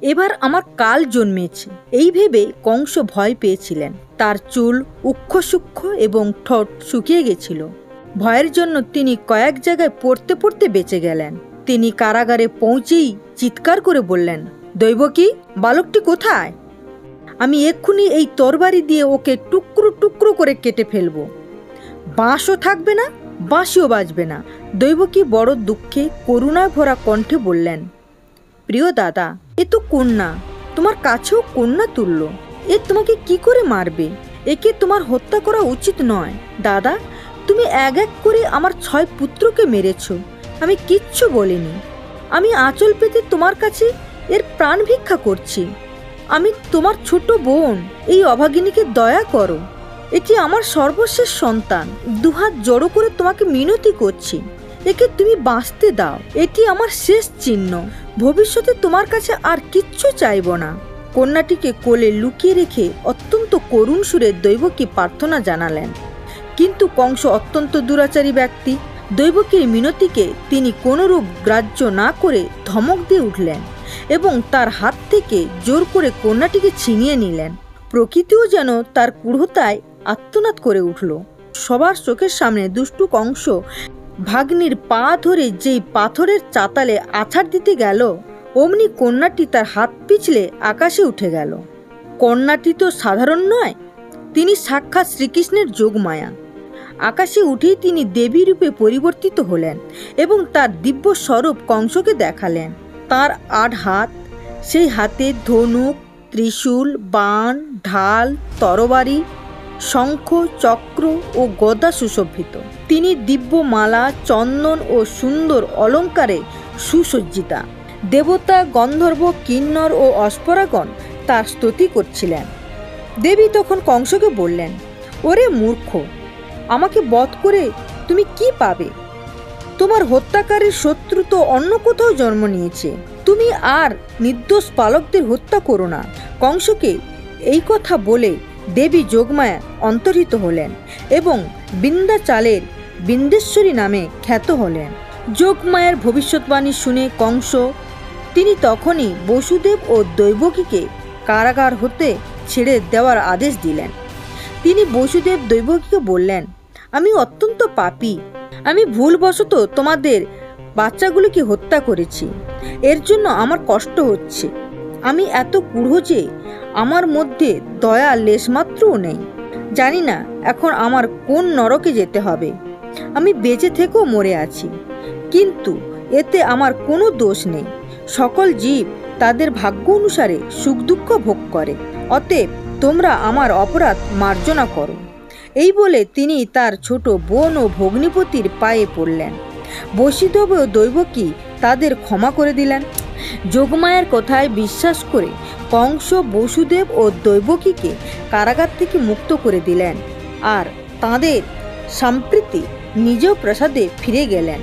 এবার আমার কাল জন্মেছে এই ভেবে কংস ভয় পেয়েছিলেন। তার চুল উক্ষসূক্ষ্ম এবং ঠোঁট শুকিয়ে গেছিল। ভয়ের জন্য তিনি কয়েক জায়গায় পড়তে পড়তে বেঁচে গেলেন। তিনি কারাগারে পৌঁছেই চিৎকার করে বললেন, দৈবকী, বালকটি কোথায়? আমি এক্ষুনি এই তরবারি দিয়ে ওকে টুকরো টুকরো করে কেটে ফেলবো। বাঁশও থাকবে না, বাঁশিও বাজবে না। দৈবকী বড় দুঃখে করুণায় ভরা কণ্ঠে বললেন, প্রিয় দাদা, এ তো কন্যা, তোমার কাছেও কন্যা তুল্য। এ তোমাকে কি করে মারবে? একে তোমার হত্যা করা উচিত নয়। দাদা, তুমি এক এক করে আমার 6 পুত্রকে মেরেছ, আমি কিচ্ছু বলিনি। আমি আঁচল পেতে তোমার কাছে এর প্রাণ ভিক্ষা করছি। আমি তোমার ছোট বোন, এই অভাগিনীকে দয়া করো। এটি আমার সর্বশেষ সন্তান। দুহাত জড়ো করে তোমাকে মিনতি করছি, একে তুমি বাঁচতে দাও। এটি আমার শেষ চিহ্ন। ভবিষ্যতে তোমার কাছে আর কিচ্ছু চাইব না। কন্যাটিকে কোলে লুকিয়ে রেখে অত্যন্ত করুণ সুরে দৈবকী প্রার্থনা জানালেন। কিন্তু কংস অত্যন্ত দুরাচারী ব্যক্তি। দৈবকীর মিনতিকে তিনি কোনরূপ গ্রাহ্য না করে ধমক দিয়ে উঠলেন এবং তার হাত থেকে জোর করে কন্যাটিকে ছিনিয়ে নিলেন। প্রকৃতিও যেন তার ক্রূরতায় আর্তনাদ করে উঠল। সবার চোখের সামনে দুষ্টু কংস ভাগ্নির পা ধরে যেই পাথরের চাতালে আছাড় দিতে গেল, অমনি কন্যাটি তার হাত পিছলে আকাশে উঠে গেল। কন্যাটি তো সাধারণ নয়, তিনি সাক্ষাৎ শ্রীকৃষ্ণের যোগমায়া। আকাশে উঠেই তিনি দেবী রূপে পরিবর্তিত হলেন এবং তার দিব্য স্বরূপ কংসকে দেখালেন। তার 8 হাত, সেই হাতে ধনুক, ত্রিশূল, বাণ, ঢাল, তরবারি, শঙ্খ, চক্র ও গদা সুশোভিত। তিনি দিব্য মালা, চন্দন ও সুন্দর অলঙ্কারে সুসজ্জিতা। দেবতা, গন্ধর্ব, কিন্নর ও অশ্পরাগণ তার স্তুতি করছিলেন। দেবী তখন কংসকে বললেন, ওরে মূর্খ, আমাকে বধ করে তুমি কি পাবে? তোমার হত্যাকারীর শত্রু তো অন্য কোথাও জন্ম নিয়েছে। তুমি আর নির্দোষ বালকদের হত্যা করো না। কংসকে এই কথা বলে দেবী যোগমায়া অন্তর্হিত হলেন এবং বিন্ধ্যাচালের বিন্দেশ্বরী নামে খ্যাত হলেন। যোগমায়ার ভবিষ্যৎবাণী শুনে কংস তিনি তখনই বসুদেব ও দৈবকীকে কারাগার হতে ছেড়ে দেওয়ার আদেশ দিলেন। তিনি বসুদেব দৈবকীকে বললেন, আমি অত্যন্ত পাপী। আমি ভুলবশত তোমাদের বাচ্চাগুলিকে হত্যা করেছি। এর জন্য আমার কষ্ট হচ্ছে। আমি এত ক্রূর যে আমার মধ্যে দয়া লেশমাত্রও নেই। জানি না এখন আমার কোন নরকে যেতে হবে। আমি বেঁচে থেকেও মরে আছি, কিন্তু এতে আমার কোনো দোষ নেই। সকল জীব তাদের ভাগ্য অনুসারে সুখ দুঃখ ভোগ করে। অতএব তোমরা আমার অপরাধ মার্জনা করো। এই বলে তিনি তার ছোট বোন ও ভগ্নিপতির পায়ে পড়লেন। বসুদেব ও দৈবকী তাদের ক্ষমা করে দিলেন। যোগমায়ার কথায় বিশ্বাস করে কংস বসুদেব ও দৈবকীকে কারাগার থেকে মুক্ত করে দিলেন আর তাঁদের সম্প্রীতি নিজ প্রাসাদে ফিরে গেলেন।